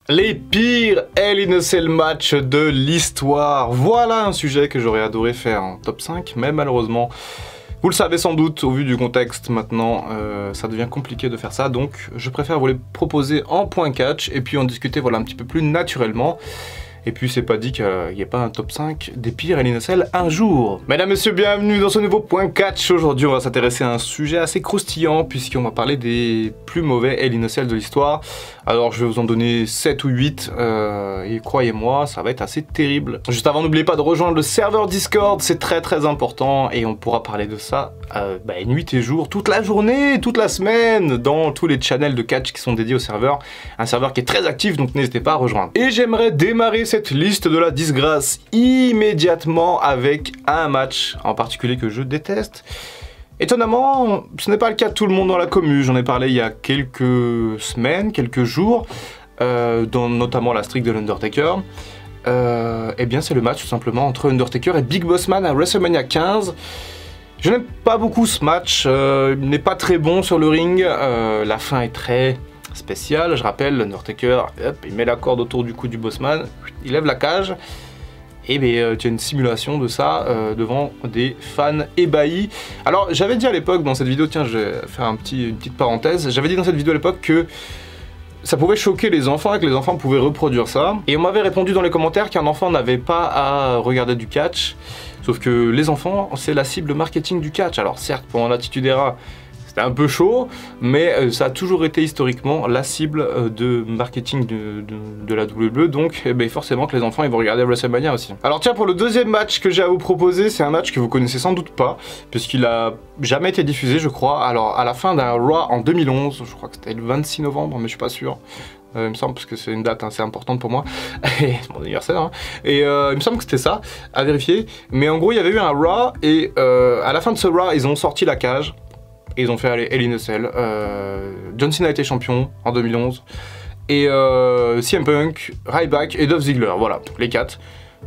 Les pires Hell in a Cell matchs de l'histoire. Voilà un sujet que j'aurais adoré faire en top 5, mais malheureusement, vous le savez sans doute, au vu du contexte maintenant, ça devient compliqué de faire ça, donc je préfère vous les proposer en point catch et puis en discuter voilà, un petit peu plus naturellement. Et puis c'est pas dit qu'il n'y ait pas un top 5 des pires Hell in a Cell un jour. Mesdames, messieurs, bienvenue dans ce nouveau point catch. Aujourd'hui on va s'intéresser à un sujet assez croustillant puisqu'on va parler des plus mauvais Hell in a Cell de l'histoire. Alors je vais vous en donner 7 ou 8 et croyez-moi ça va être assez terrible. Juste avant, n'oubliez pas de rejoindre le serveur Discord, c'est très important et on pourra parler de ça nuit et jour, toute la journée, toute la semaine, dans tous les channels de catch qui sont dédiés au serveur. Un serveur qui est très actif, donc n'hésitez pas à rejoindre. Et j'aimerais démarrer cette liste de la disgrâce immédiatement avec un match en particulier que je déteste. Étonnamment, ce n'est pas le cas de tout le monde dans la commu, j'en ai parlé il y a quelques semaines, quelques jours, dans notamment la streak de l'Undertaker. Eh bien c'est le match tout simplement entre Undertaker et Big Boss Man à WrestleMania 15. Je n'aime pas beaucoup ce match, il n'est pas très bon sur le ring, la fin est très spéciale. Je rappelle, l'Undertaker, il met la corde autour du cou du Bossman, il lève la cage, et tu as une simulation de ça devant des fans ébahis. Alors j'avais dit à l'époque dans cette vidéo, tiens je vais faire une petite parenthèse, j'avais dit dans cette vidéo à l'époque que ça pouvait choquer les enfants et que les enfants pouvaient reproduire ça. Et on m'avait répondu dans les commentaires qu'un enfant n'avait pas à regarder du catch, sauf que les enfants c'est la cible marketing du catch. Alors certes pendant l'Attitude Era c'était un peu chaud, mais ça a toujours été historiquement la cible de marketing de la WWE, donc forcément que les enfants ils vont regarder WrestleMania aussi. Alors tiens, pour le deuxième match que j'ai à vous proposer, c'est un match que vous connaissez sans doute pas, puisqu'il a jamais été diffusé je crois, alors à la fin d'un Raw en 2011, je crois que c'était le 26 novembre, mais je suis pas sûr. Il me semble, parce que c'est une date assez importante pour moi, et c'est mon anniversaire, hein. Et il me semble que c'était ça, à vérifier, mais en gros il y avait eu un Raw, et à la fin de ce Raw, ils ont sorti la cage, et ils ont fait aller Hell in a Cell. John Cena a été champion en 2011. Et CM Punk, Ryback et Dolph Ziggler. Voilà, les 4.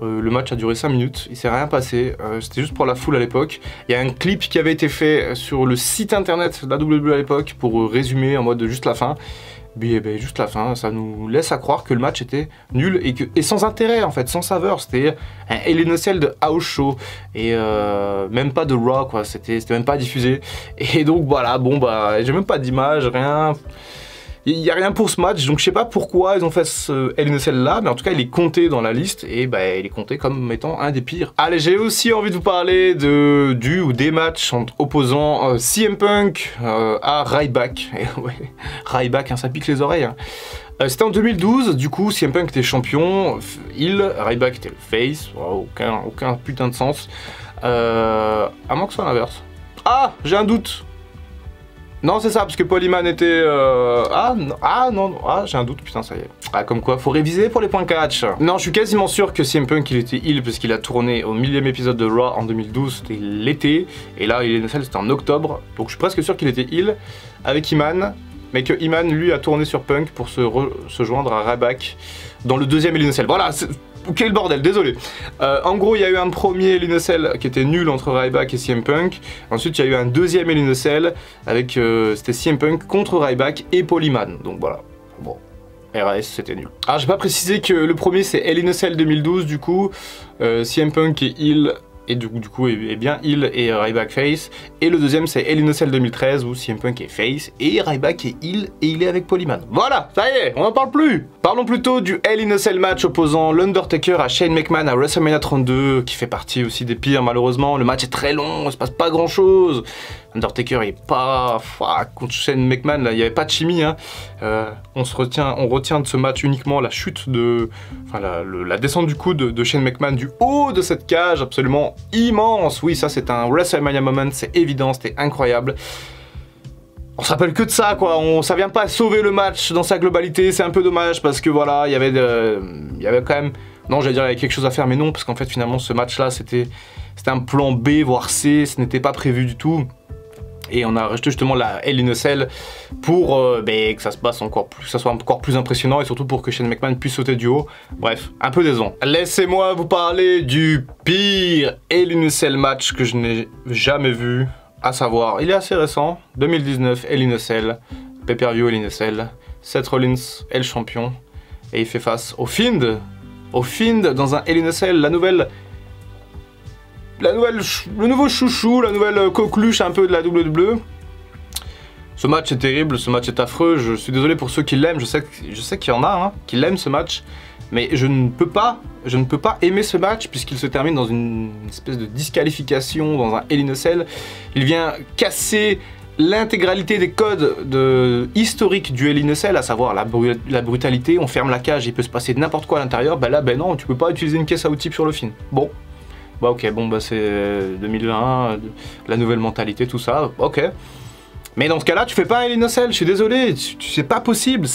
Le match a duré 5 minutes, il s'est rien passé. C'était juste pour la foule à l'époque. Il y a un clip qui avait été fait sur le site internet de la WWE à l'époque pour résumer en mode juste la fin. Juste la fin, ça nous laisse à croire que le match était nul et sans intérêt en fait, sans saveur. C'était un Hell in a Cell de house show et même pas de Raw quoi, c'était même pas diffusé. Et donc voilà, bon j'ai même pas d'image, rien. Il n'y a rien pour ce match, donc je sais pas pourquoi ils ont fait ce Hell in a Cell là, mais en tout cas il est compté dans la liste et il est compté comme étant un des pires. Allez, j'ai aussi envie de vous parler du ou des matchs opposant CM Punk à Ryback. Et ouais, Ryback, hein, ça pique les oreilles. Hein. C'était en 2012, du coup CM Punk était champion, Ryback était le face, aucun putain de sens. À moins que ce soit l'inverse. Ah, j'ai un doute. Non, c'est ça, parce que Paul Heyman était... j'ai un doute, putain, ça y est. Ah, comme quoi, faut réviser pour les points catch. Non, je suis quasiment sûr que CM Punk, il était heel, parce qu'il a tourné au 1000e épisode de Raw en 2012, c'était l'été, et là, il est c'était en octobre, donc je suis presque sûr qu'il était heel avec Heyman, mais que Heyman, lui, a tourné sur Punk pour se joindre à Ryback dans le deuxième Hell in a Cell. Voilà, quel bordel, désolé. En gros, il y a eu un premier Hell in a Cell qui était nul entre Ryback et CM Punk. Ensuite, il y a eu un deuxième Hell in a Cell avec c'était CM Punk contre Ryback et Paul Heyman. Donc voilà. Bon, RAS, c'était nul. Alors, j'ai pas précisé que le premier c'est Hell in a Cell 2012 du coup. CM Punk est heel et du coup est bien heel et Ryback face. Et le deuxième c'est Hell in a Cell 2013 où CM Punk est face et Ryback est heel et il est avec Paul Heyman. Voilà, ça y est, on n'en parle plus. Parlons plutôt du Hell in a Cell match opposant l'Undertaker à Shane McMahon à WrestleMania 32, qui fait partie aussi des pires malheureusement. Le match est très long, il se passe pas grand chose. Undertaker il est pas... contre Shane McMahon, là, il n'y avait pas de chimie. Hein. On retient de ce match uniquement la chute de... la descente du coude de Shane McMahon du haut de cette cage absolument immense. Oui, ça c'est un WrestleMania moment, c'est évident, c'était incroyable. On se rappelle que de ça quoi, ça vient pas sauver le match dans sa globalité, c'est un peu dommage parce que voilà, il y avait quand même... Non, j'allais dire il y avait quelque chose à faire mais non, parce qu'en fait finalement ce match là c'était un plan B voire C, ce n'était pas prévu du tout. Et on a rajouté justement la Hell in a Cell pour que ça se passe encore plus, que ça soit encore plus impressionnant et surtout pour que Shane McMahon puisse sauter du haut. Bref, un peu décevant. Laissez-moi vous parler du pire Hell in a Cell match que je n'ai jamais vu, à savoir, il est assez récent, 2019 Hell in a Cell, pay-per-view Hell in a Cell, Seth Rollins est le champion et il fait face au Fiend dans un Hell in a Cell, le nouveau chouchou, la nouvelle coqueluche un peu de la WWE. Ce match est terrible, ce match est affreux, je suis désolé pour ceux qui l'aiment, je sais qu'il y en a hein, qui l'aiment ce match, mais je ne peux pas aimer ce match puisqu'il se termine dans une espèce de disqualification dans un Hell in a Cell. Il vient casser l'intégralité des codes historiques du Hell in a Cell, à savoir la brutalité, on ferme la cage, il peut se passer n'importe quoi à l'intérieur, bah là, ben non, tu peux pas utiliser une caisse à outils sur le film. Bon, bah ok, bon bah c'est 2020, la nouvelle mentalité, tout ça, ok. Mais dans ce cas-là, tu fais pas un Hell in a Cell, je suis désolé, c'est pas possible,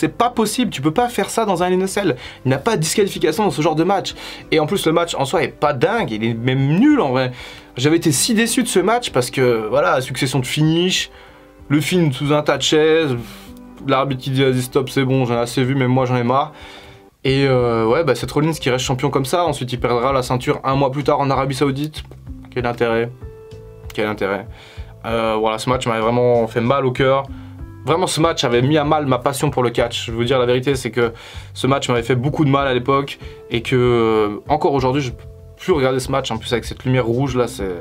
tu peux pas faire ça dans un Hell in a Cell. Il n'y a pas de disqualification dans ce genre de match. Et en plus, le match en soi est pas dingue, il est même nul en vrai. J'avais été si déçu de ce match parce que, voilà, succession de finish, le film sous un tas de chaises, l'arbitre qui dit vas-y stop, c'est bon, j'en ai assez vu, même moi j'en ai marre. Et ouais, bah c'est Rollins qui reste champion comme ça, ensuite il perdra la ceinture un mois plus tard en Arabie Saoudite. Quel intérêt? Quel intérêt? Voilà, ce match m'avait vraiment fait mal au cœur. Vraiment, ce match avait mis à mal ma passion pour le catch. Je vais vous dire la vérité, c'est que ce match m'avait fait beaucoup de mal à l'époque et que encore aujourd'hui, je peux plus regarder ce match. En plus, avec cette lumière rouge là, c'est...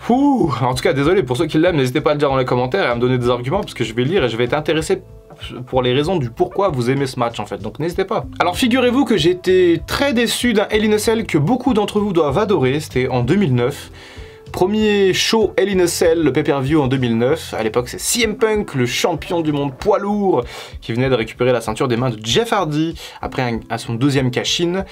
Ouh. En tout cas, désolé pour ceux qui l'aiment, n'hésitez pas à le dire dans les commentaires et à me donner des arguments parce que je vais lire et je vais être intéressé pour les raisons du pourquoi vous aimez ce match en fait, donc n'hésitez pas. Alors figurez-vous que j'ai été très déçu d'un Hell in a Cell que beaucoup d'entre vous doivent adorer, c'était en 2009. Premier show Hell in a Cell, le pay-per-view en 2009. À l'époque, c'est CM Punk, le champion du monde poids lourd, qui venait de récupérer la ceinture des mains de Jeff Hardy après à son deuxième cash-in.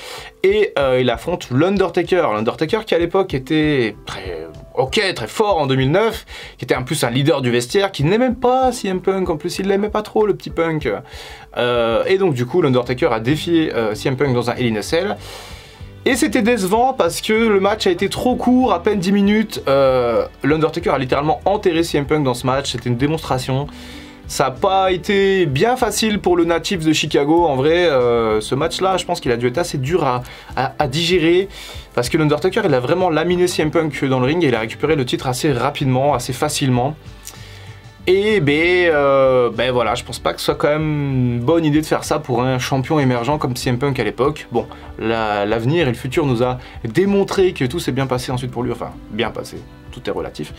Et il affronte l'Undertaker. L'Undertaker qui à l'époque était très fort en 2009, qui était en plus un leader du vestiaire, qui n'aimait pas CM Punk. En plus, il l'aimait pas trop, le petit Punk. Et donc, du coup, l'Undertaker a défié CM Punk dans un Hell in a Cell. Et c'était décevant parce que le match a été trop court, à peine 10 minutes. L'Undertaker a littéralement enterré CM Punk dans ce match, c'était une démonstration. Ça n'a pas été bien facile pour le natif de Chicago. En vrai, ce match-là, je pense qu'il a dû être assez dur à digérer. Parce que l'Undertaker, il a vraiment laminé CM Punk dans le ring et il a récupéré le titre assez rapidement, assez facilement. Et ben voilà, je pense pas que ce soit quand même une bonne idée de faire ça pour un champion émergent comme CM Punk à l'époque. Bon, l'avenir et le futur nous a démontré que tout s'est bien passé ensuite pour lui, enfin, bien passé, tout est relatif.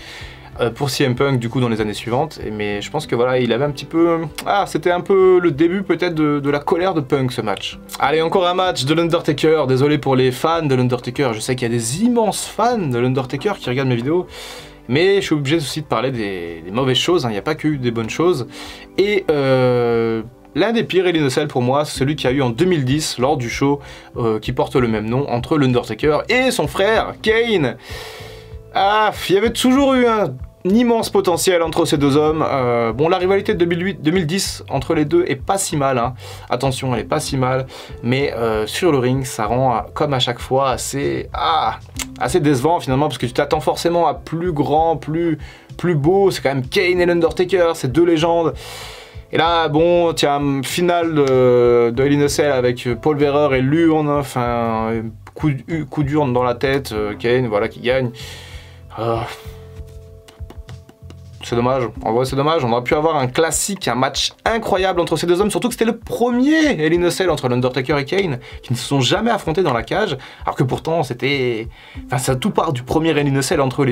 Pour CM Punk du coup dans les années suivantes, mais je pense que voilà, il avait un petit peu... Ah, c'était un peu le début peut-être de la colère de Punk ce match. Allez, encore un match de l'Undertaker, désolé pour les fans de l'Undertaker, je sais qu'il y a des immenses fans de l'Undertaker qui regardent mes vidéos. Mais je suis obligé aussi de parler des mauvaises choses, il n'y a pas que des bonnes choses. Et l'un des pires Hell in a Cell pour moi, c'est celui qu'il y a eu en 2010 lors du show qui porte le même nom entre l'Undertaker et son frère Kane. Ah, il y avait toujours eu un immense potentiel entre ces deux hommes. Bon, la rivalité de 2010 entre les deux est pas si mal, hein. Attention, elle est pas si mal, mais sur le ring, ça rend comme à chaque fois assez décevant finalement, parce que tu t'attends forcément à plus grand, plus beau. C'est quand même Kane et l'Undertaker, c'est deux légendes. Et là, bon, tiens, finale de Hell in a Cell avec Paul Bearer et l'urne, enfin, coup d'urne dans la tête, Kane, voilà, qui gagne. C'est dommage, en vrai c'est dommage, on aurait pu avoir un classique, un match incroyable entre ces deux hommes, surtout que c'était le premier Hell in a Cell entre l'Undertaker et Kane, qui ne se sont jamais affrontés dans la cage, alors que pourtant c'était... Enfin ça tout part du premier Hell in a Cell entre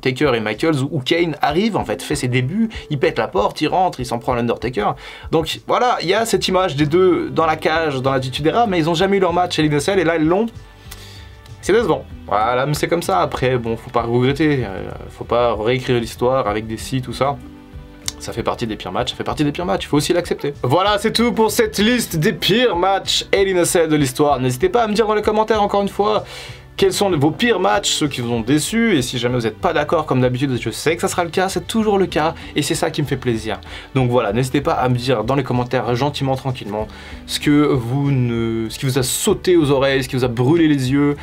Taker et Michaels, où Kane arrive en fait, fait ses débuts, il pète la porte, il rentre, il s'en prend à l'Undertaker. Donc voilà, il y a cette image des deux dans la cage, dans l'Attitude Era, mais ils ont jamais eu leur match Hell in a Cell, et là ils l'ont. C'est décevant. Voilà, mais c'est comme ça. Après, bon, faut pas regretter. Faut pas réécrire l'histoire avec des si, tout ça. Ça fait partie des pires matchs, ça fait partie des pires matchs, il faut aussi l'accepter. Voilà, c'est tout pour cette liste des pires matchs Hell in a Cell de l'histoire. N'hésitez pas à me dire dans les commentaires, encore une fois, quels sont vos pires matchs, ceux qui vous ont déçus, et si jamais vous n'êtes pas d'accord comme d'habitude, je sais que ça sera le cas, c'est toujours le cas, et c'est ça qui me fait plaisir. Donc voilà, n'hésitez pas à me dire dans les commentaires, gentiment, tranquillement, ce qui vous a sauté aux oreilles, ce qui vous a brûlé les yeux,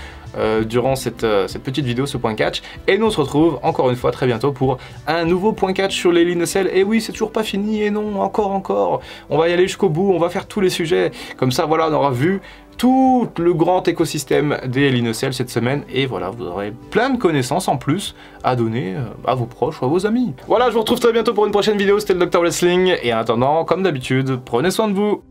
durant cette petite vidéo, ce point catch. Et nous on se retrouve encore une fois très bientôt pour un nouveau point catch sur les Hell in a Cell. Et oui, c'est toujours pas fini, et non, encore. On va y aller jusqu'au bout, on va faire tous les sujets. Comme ça, voilà, on aura vu tout le grand écosystème des Hell in a Cell cette semaine. Et voilà, vous aurez plein de connaissances en plus à donner à vos proches ou à vos amis. Voilà, je vous retrouve très bientôt pour une prochaine vidéo. C'était le Dr Wrestling. Et en attendant, comme d'habitude, prenez soin de vous.